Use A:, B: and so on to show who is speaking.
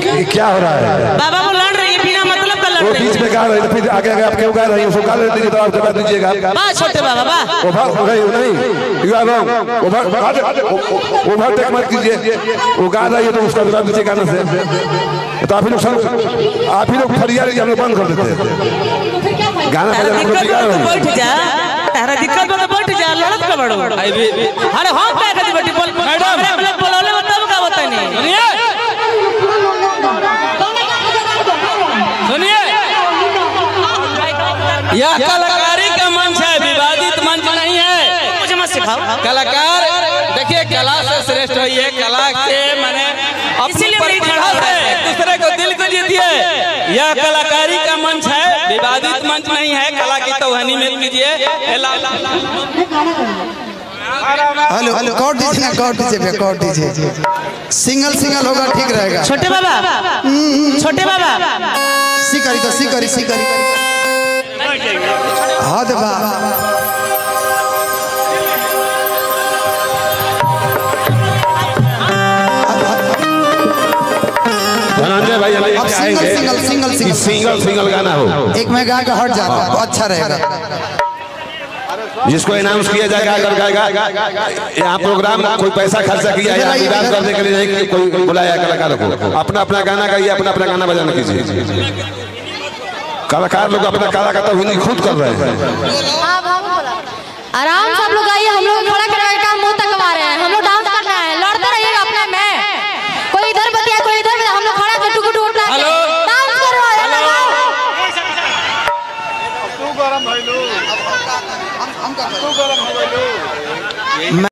A: क्या हो रहा है?
B: बाबा वो लड़ रही है बिना मतलब का लड़
A: वो
B: रही
A: बीच में गा रहे हैं, फिर आगे आगे आप क्यों गा रही हैं? उसको गा लेने दीजिए, तो आप जवाब दीजिएगा।
B: वाह छोटे बाबा वाह।
A: नहीं, यू आर रॉन्ग। ओवरटेक मत कीजिए। वो गा रही है तो उसका जवाब दीजिए गाना से। तो आप ही लोग फरिया हम लोग बंद कर देते हैं गाना
B: बैठ जा। तारा दिक्कत में बैठ जा, लड़त का बड़ो। अरे हम क्या करते बेटी बोल मैडम बोलौले बताओ का बता नहीं।
C: सुनिए, यह कलाकारी का मंच है, विवादित मंच नहीं है।
B: मुझे मत सिखाओ।
C: कलाकार देखिए कला से श्रेष्ठ हुई है, कला के माने
B: इसीलिए मेरी
C: दूसरे को दिल को जीतिए। यह कलाकारी का मंच है, विवादित मंच नहीं है। कला की तौहानी में कीजिए।
D: हेलो हेलो कॉर्ड दीजिए ना, कॉर्ड दीजिए, कॉर्ड दीजिए। सिंगल सिंगल होगा ठीक रहेगा।
B: छोटे बाबा छोटे बाबा
D: सिकरी तो सिकरी हाँ दे
A: भाई सिंगल गाना हो,
D: एक में गा के हट जाता तो अच्छा रहेगा।
A: जिसको अनाउंस किया जाएगा अगर गाएगा। यहाँ प्रोग्राम कोई पैसा खर्चा किया या विवाद करने के लिए नहीं, कोई बुलाया कलाकार को। अपना अपना गाना गाइए, अपना अपना गाना बजाना कीजिए। कलाकार लोग अपना कला का तौहीन खुद कर रहे हैं।
E: आराम से आप लोग आइए, हम लोग खड़ा करवाए काम मुंह तक आ रहे हैं। हम लोग